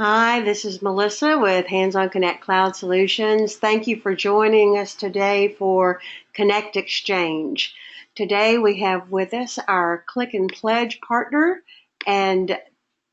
Hi, this is Melissa with HandsOn Connect Cloud Solutions. Thank you for joining us today for Connect Exchange. Today we have with us our Click and Pledge partner, and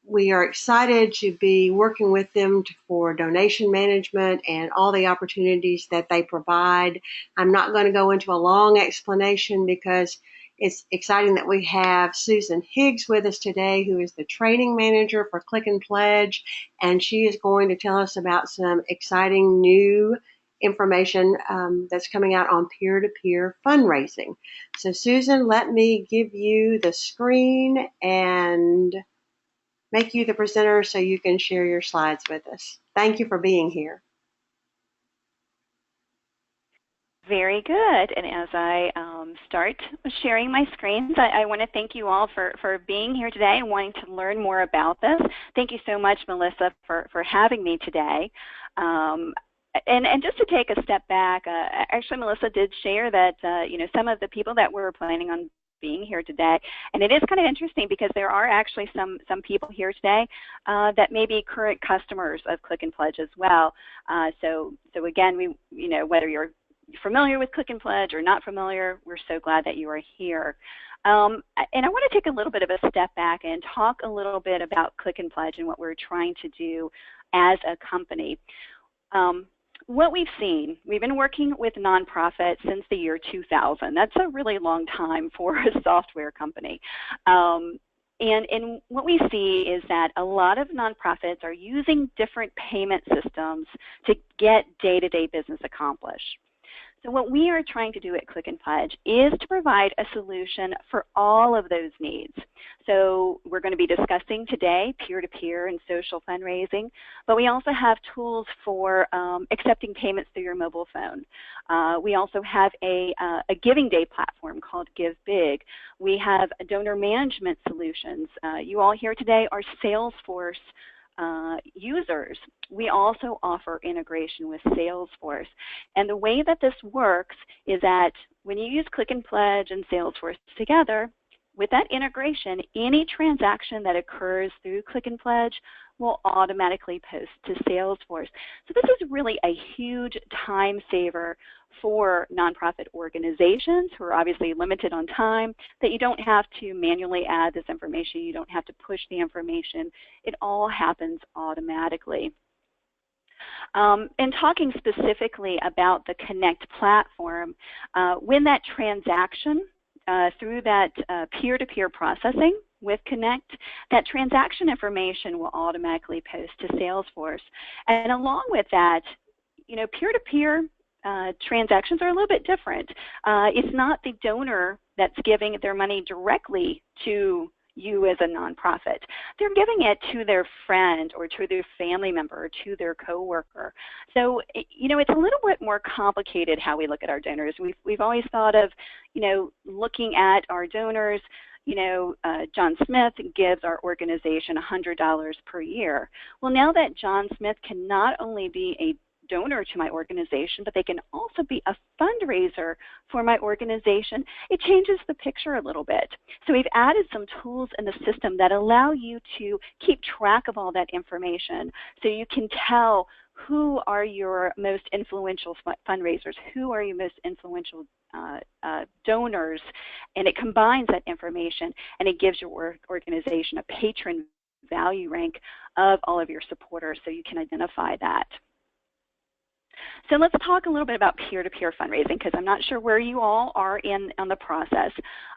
we are excited to be working with them for donation management and all the opportunities that they provide. I'm not going to go into a long explanation because it's exciting that we have Susan Higgs with us today, who is the training manager for Click and Pledge, and she is going to tell us about some exciting new information that's coming out on peer-to-peer fundraising. So Susan, let me give you the screen and make you the presenter so you can share your slides with us. Thank you for being here. Very good. And as I start sharing my screens, I want to thank you all for being here today and wanting to learn more about this. Thank you so much, Melissa, for having me today. And just to take a step back, actually, Melissa did share that some of the people that we're planning on being here today, and it is kind of interesting because there are actually some people here today that may be current customers of Click and Pledge as well. So again, whether you're familiar with Click and Pledge or not familiar, we're so glad that you are here. And I want to take a little bit of a step back and talk a little bit about Click and Pledge and what we're trying to do as a company. What we've seen, we've been working with nonprofits since the year 2000. That's a really long time for a software company. And what we see is that a lot of nonprofits are using different payment systems to get day-to-day business accomplished. So what we are trying to do at Click and Pledge is to provide a solution for all of those needs. So we're going to be discussing today peer-to-peer and social fundraising, but we also have tools for accepting payments through your mobile phone. We also have a giving day platform called Give Big. We have donor management solutions. You all here today are Salesforce users. We also offer integration with Salesforce. And the way that this works is that when you use Click and Pledge and Salesforce together, with that integration, any transaction that occurs through Click and Pledge will automatically post to Salesforce. So this is really a huge time saver for nonprofit organizations who are obviously limited on time, that you don't have to manually add this information, you don't have to push the information, it all happens automatically. And talking specifically about the Connect platform, when that transaction through that peer-to-peer processing with Connect, that transaction information will automatically post to Salesforce. And along with that, peer-to-peer transactions are a little bit different. It's not the donor that's giving their money directly to you as a nonprofit. They're giving it to their friend or to their family member or to their coworker. So, it's a little bit more complicated how we look at our donors. We've always thought of, looking at our donors, John Smith gives our organization $100 per year. Well, now that John Smith can not only be a donor to my organization, but they can also be a fundraiser for my organization, it changes the picture a little bit. So we've added some tools in the system that allow you to keep track of all that information so you can tell who are your most influential fundraisers, who are your most influential donors, and it combines that information and it gives your organization a patron value rank of all of your supporters so you can identify that. So let's talk a little bit about peer-to-peer fundraising, because I'm not sure where you all are on the process.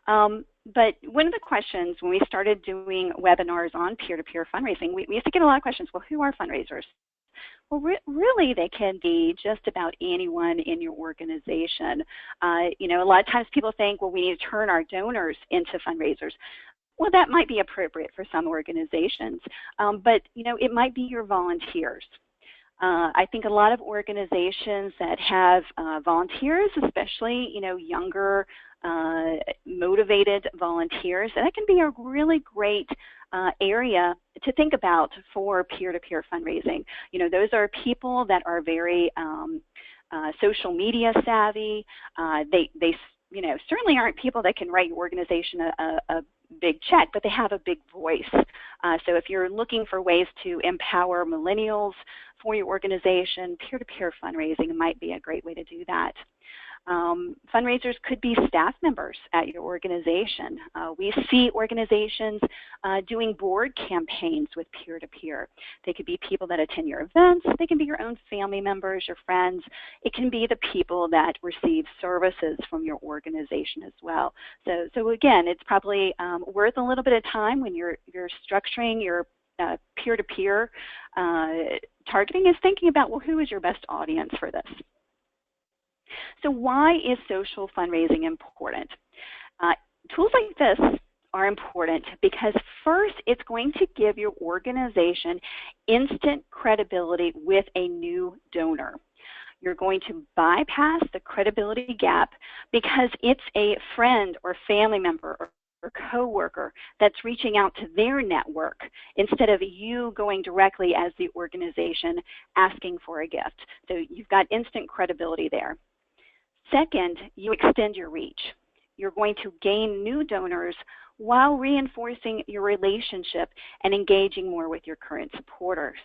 But one of the questions when we started doing webinars on peer-to-peer fundraising, we used to get a lot of questions, well, who are fundraisers? Well, really, they can be just about anyone in your organization. A lot of times people think, well, we need to turn our donors into fundraisers. Well, that might be appropriate for some organizations, but, it might be your volunteers. I think a lot of organizations that have volunteers, especially, younger, motivated volunteers, that can be a really great area to think about for peer-to-peer fundraising. Those are people that are very social media savvy. They certainly aren't people that can write your organization a big check, but they have a big voice. So if you're looking for ways to empower millennials for your organization, peer-to-peer fundraising might be a great way to do that. Fundraisers could be staff members at your organization. We see organizations doing board campaigns with peer-to-peer. They could be people that attend your events. They can be your own family members, your friends. It can be the people that receive services from your organization as well. So again, it's probably worth a little bit of time when you're structuring your peer-to-peer targeting, is thinking about, well, who is your best audience for this? So why is social fundraising important? Tools like this are important because first, it's going to give your organization instant credibility with a new donor. You're going to bypass the credibility gap because it's a friend or family member or coworker that's reaching out to their network instead of you going directly as the organization asking for a gift. So you've got instant credibility there. Second, you extend your reach. You're going to gain new donors while reinforcing your relationship and engaging more with your current supporters.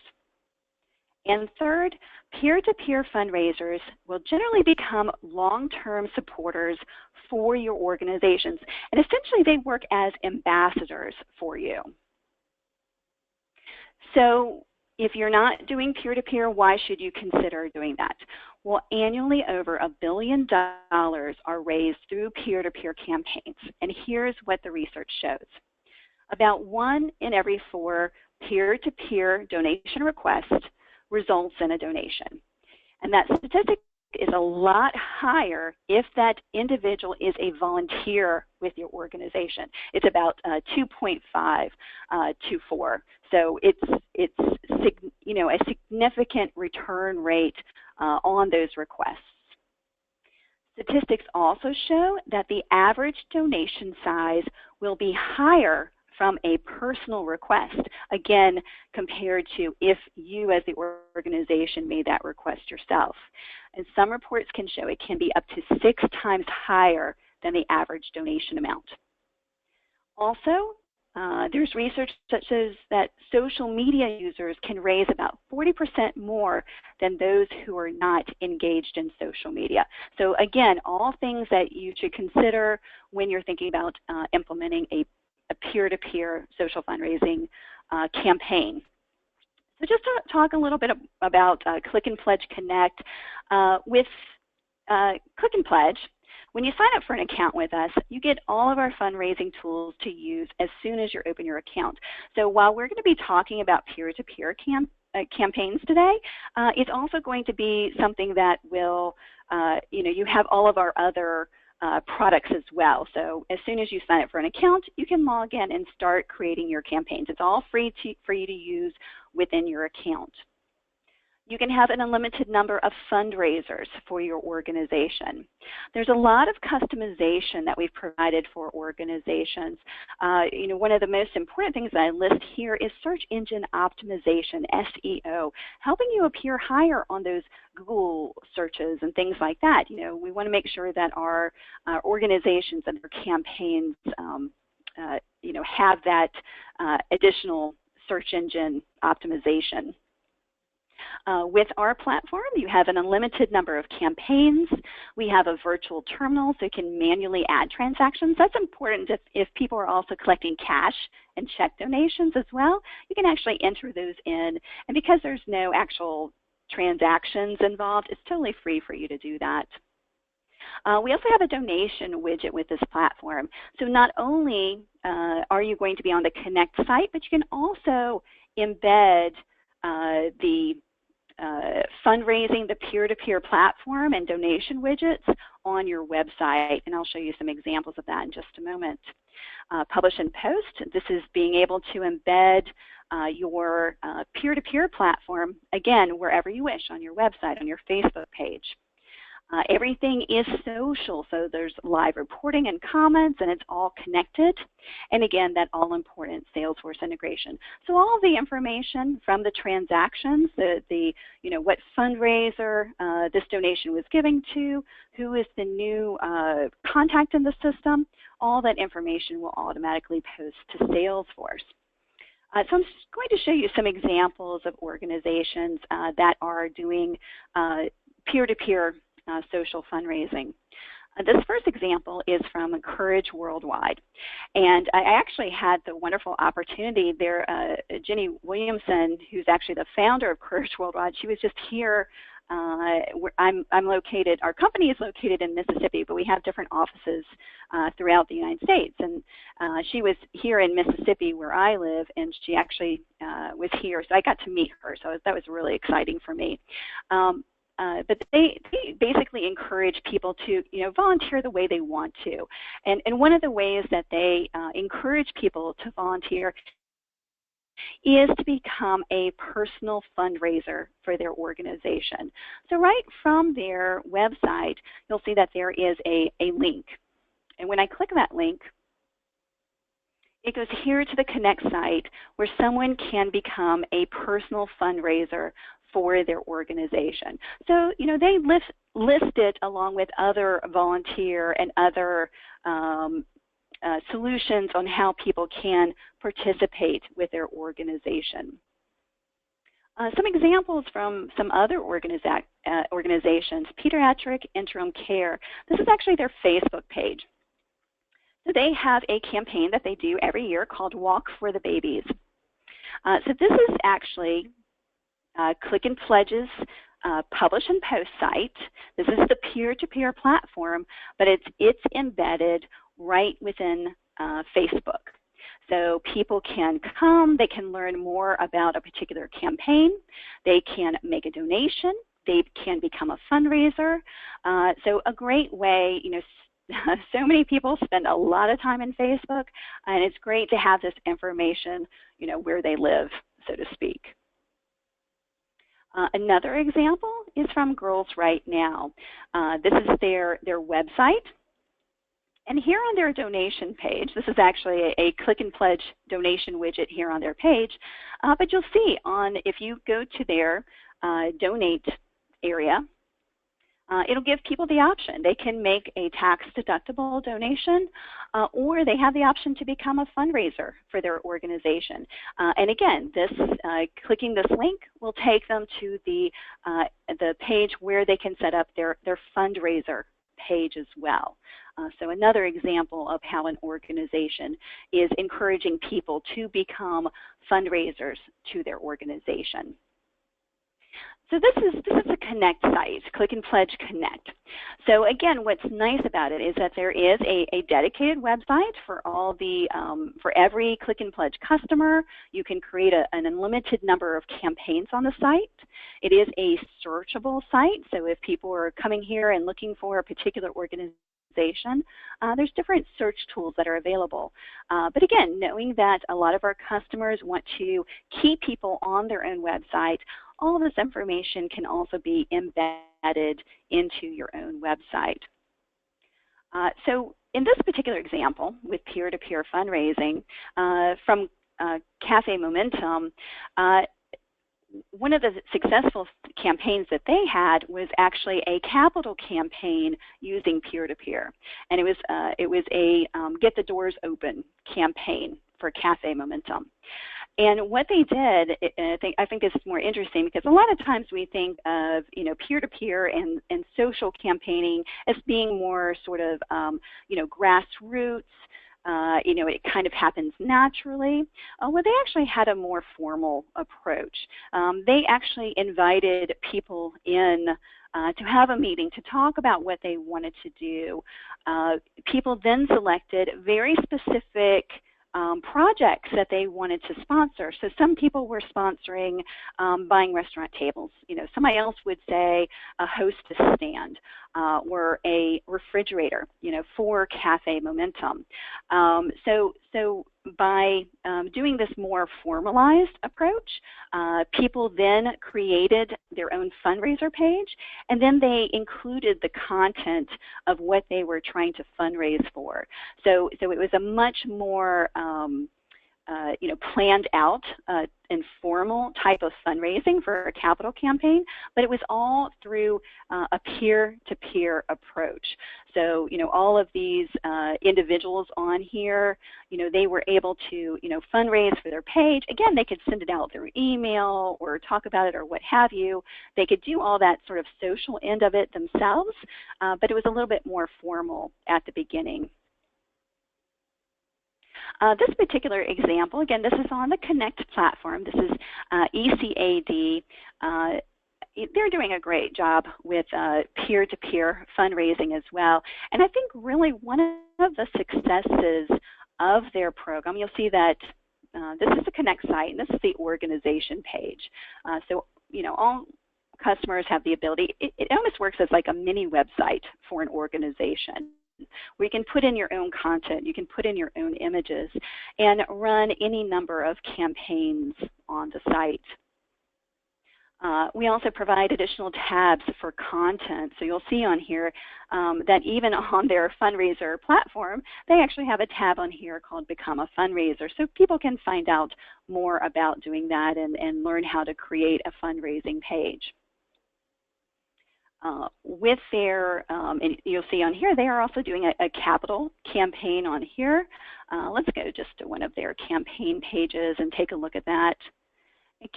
And third, peer-to-peer fundraisers will generally become long-term supporters for your organizations. And essentially, they work as ambassadors for you. So if you're not doing peer-to-peer, why should you consider doing that? Well, annually over $1 billion are raised through peer-to-peer campaigns. And here's what the research shows. About 1 in every 4 peer-to-peer donation requests results in a donation. And that statistic is a lot higher if that individual is a volunteer with your organization. It's about 2.5 to 4. So it's a significant return rate on those requests. Statistics also show that the average donation size will be higher from a personal request, again, compared to if you as the organization made that request yourself. And some reports can show it can be up to 6 times higher than the average donation amount. Also, there's research that shows that social media users can raise about 40% more than those who are not engaged in social media. So again, all things that you should consider when you're thinking about implementing a peer-to-peer social fundraising campaign. So just to talk a little bit about Click and Pledge Connect. With Click and Pledge, when you sign up for an account with us, you get all of our fundraising tools to use as soon as you open your account. So while we're going to be talking about peer-to-peer campaigns today, it's also going to be something that will, you have all of our other products as well. So as soon as you sign up for an account, you can log in and start creating your campaigns. It's all free for you to use within your account. You can have an unlimited number of fundraisers for your organization. There's a lot of customization that we've provided for organizations. One of the most important things that I list here is search engine optimization, SEO, helping you appear higher on those Google searches and things like that. We want to make sure that our organizations and their campaigns, have that additional search engine optimization. With our platform, you have an unlimited number of campaigns. We have a virtual terminal so you can manually add transactions. That's important if people are also collecting cash and check donations as well. You can actually enter those in. And because there's no actual transactions involved, it's totally free for you to do that. We also have a donation widget with this platform. So not only are you going to be on the Connect site, but you can also embed the fundraising, the peer-to-peer platform and donation widgets on your website, and I'll show you some examples of that in just a moment. Publish and post, this is being able to embed your peer-to-peer platform, again, wherever you wish, on your website, on your Facebook page. Everything is social, so there's live reporting and comments, and it's all connected. And again, that all-important Salesforce integration. So all the information from the transactions, what fundraiser this donation was giving to, who is the new contact in the system, all that information will automatically post to Salesforce. So I'm just going to show you some examples of organizations that are doing peer-to-peer social fundraising. This first example is from Courage Worldwide. And I actually had the wonderful opportunity there, Jenny Williamson, who's actually the founder of Courage Worldwide, she was just here. I'm located, our company is located in Mississippi, but we have different offices throughout the United States. And she was here in Mississippi where I live, and she actually was here, so I got to meet her. So that was really exciting for me. But they basically encourage people to volunteer the way they want to. And one of the ways that they encourage people to volunteer is to become a personal fundraiser for their organization. So right from their website, you'll see that there is a link. And when I click that link, it goes here to the Connect site where someone can become a personal fundraiser for their organization. So, they list it along with other volunteer and other solutions on how people can participate with their organization. Some examples from some other organizations, Pediatric Interim Care. This is actually their Facebook page. So they have a campaign that they do every year called Walk for the Babies. So this is actually Click and Pledge's publish and post site. This is the peer-to-peer platform, but it's embedded right within Facebook. So people can come, they can learn more about a particular campaign, they can make a donation, they can become a fundraiser. So a great way, so many people spend a lot of time in Facebook, and it's great to have this information, where they live, so to speak. Another example is from Girls Right Now. This is their website. And here on their donation page, this is actually a click and pledge donation widget here on their page, but you'll see if you go to their donate area, it'll give people the option. They can make a tax-deductible donation, or they have the option to become a fundraiser for their organization. And again, clicking this link will take them to the page where they can set up their fundraiser page as well. So another example of how an organization is encouraging people to become fundraisers to their organization. So this is a Connect site, Click and Pledge Connect. So again, what's nice about it is that there is a dedicated website for for every Click and Pledge customer. You can create an unlimited number of campaigns on the site. It is a searchable site, so if people are coming here and looking for a particular organization, there's different search tools that are available. But again, knowing that a lot of our customers want to keep people on their own website, all of this information can also be embedded into your own website. So in this particular example with peer-to-peer fundraising from Cafe Momentum, one of the successful campaigns that they had was actually a capital campaign using peer-to-peer, and it was a Get the Doors Open campaign for Cafe Momentum. And what they did, I think this is more interesting because a lot of times we think of peer-to-peer and social campaigning as being more sort of grassroots. It kind of happens naturally. Well, they actually had a more formal approach. They actually invited people in to have a meeting to talk about what they wanted to do. People then selected very specific projects that they wanted to sponsor. So some people were sponsoring buying restaurant tables. Somebody else would say a hostess stand or a refrigerator, for Cafe Momentum. So by doing this more formalized approach, people then created their own fundraiser page, and then they included the content of what they were trying to fundraise for. So it was a much more planned out and formal type of fundraising for a capital campaign, but it was all through a peer-to-peer approach. So, all of these individuals on here, they were able to, fundraise for their page. Again, they could send it out through email or talk about it or what have you. They could do all that sort of social end of it themselves, but it was a little bit more formal at the beginning. This particular example, again, this is on the Connect platform. This is ECAD. They're doing a great job with peer-to-peer fundraising as well. And I think really one of the successes of their program, you'll see that this is the Connect site, and this is the organization page. So, all customers have the ability, it almost works as like a mini website for an organization, where you can put in your own content, you can put in your own images, and run any number of campaigns on the site. We also provide additional tabs for content. So you'll see on here that even on their fundraiser platform, they actually have a tab on here called Become a Fundraiser. So people can find out more about doing that and learn how to create a fundraising page. With their, and you'll see on here, they are also doing a capital campaign on here. Let's go just to one of their campaign pages and take a look at that.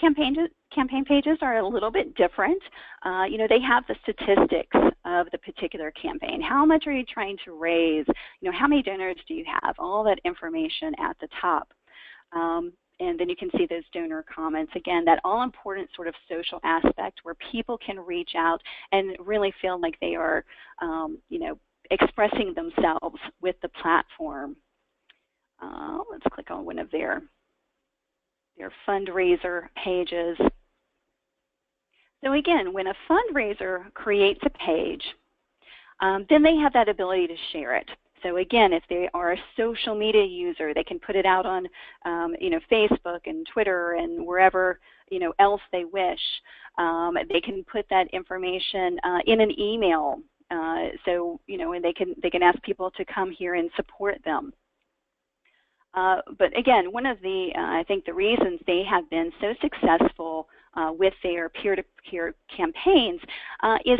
Campaign pages are a little bit different. They have the statistics of the particular campaign. How much are you trying to raise? How many donors do you have? All that information at the top. And then you can see those donor comments. Again, that all-important sort of social aspect where people can reach out and really feel like they are, expressing themselves with the platform. Let's click on one of their fundraiser pages. So again, when a fundraiser creates a page, then they have that ability to share it. So again, if they are a social media user, they can put it out on, Facebook and Twitter and wherever, else they wish. They can put that information in an email. And they can ask people to come here and support them. But again, one of the, I think the reasons they have been so successful with their peer-to-peer campaigns is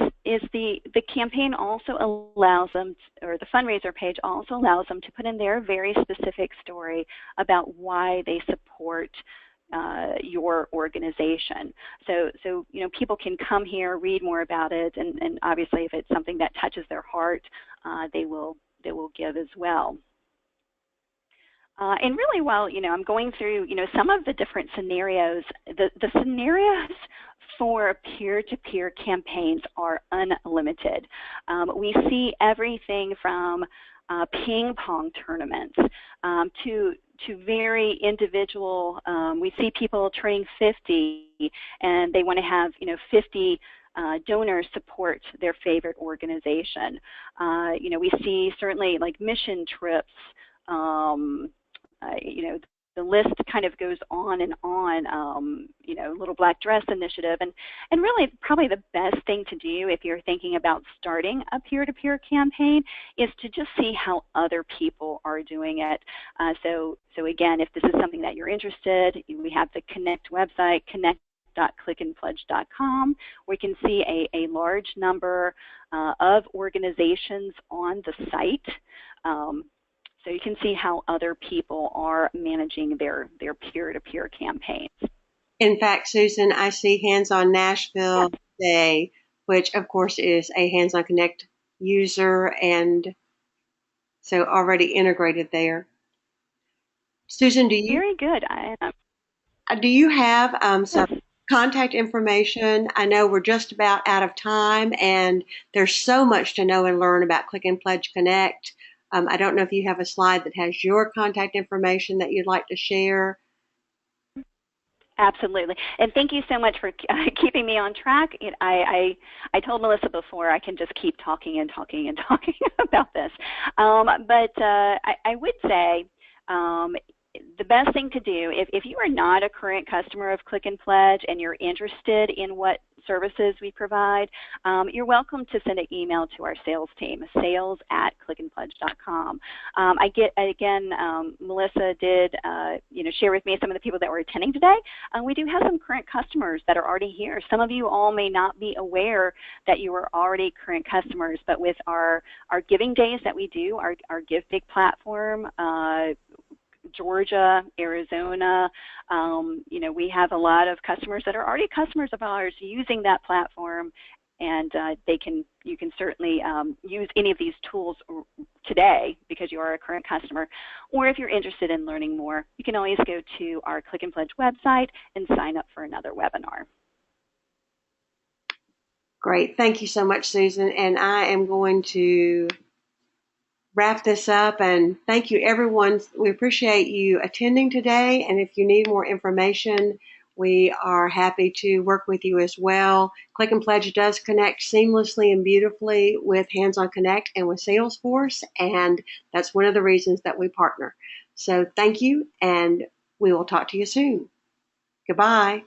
the campaign also allows them, or the fundraiser page also allows them to put in their very specific story about why they support your organization. So people can come here, read more about it, and obviously if it's something that touches their heart, they will give as well. And really, while I'm going through some of the different scenarios, the scenarios for peer-to-peer campaigns are unlimited. We see everything from ping pong tournaments to very individual. We see people turning 50 and they want to have 50 donors support their favorite organization. We see certainly like mission trips. The list kind of goes on and on, Little Black Dress Initiative. And really probably the best thing to do if you're thinking about starting a peer-to-peer campaign is to just see how other people are doing it. So again, if this is something that you're interested, we have the Connect website, connect.clickandpledge.com, where you can see a large number of organizations on the site. So you can see how other people are managing their peer-to-peer campaigns. In fact, Susan, I see HandsOn Nashville today, which of course is a HandsOn Connect user, and so already integrated there. Susan, do you? Very good. Do you have some contact information? I know we're just about out of time, and there's so much to know and learn about Click and Pledge Connect. I don't know if you have a slide that has your contact information that you'd like to share. Absolutely. And thank you so much for keeping me on track. I told Melissa before I can just keep talking and talking and talking about this. But I would say the best thing to do, if you are not a current customer of Click and Pledge and you're interested in what services we provide, you're welcome to send an email to our sales team, sales@clickandpledge.com. Melissa did share with me some of the people that were attending today. We do have some current customers that are already here. Some of you all may not be aware that you are already current customers, but with our giving days that we do, our Give Big platform, Georgia, Arizona, we have a lot of customers that are already customers of ours using that platform, and you can certainly use any of these tools today because you are a current customer. Or if you're interested in learning more, you can always go to our Click and Pledge website and sign up for another webinar. Great. Thank you so much, Susan. And I am going to wrap this up, and thank you, everyone. We appreciate you attending today, and if you need more information, we are happy to work with you as well. Click and Pledge does connect seamlessly and beautifully with HandsOn Connect and with Salesforce, and that's one of the reasons that we partner. So thank you, and we will talk to you soon. Goodbye.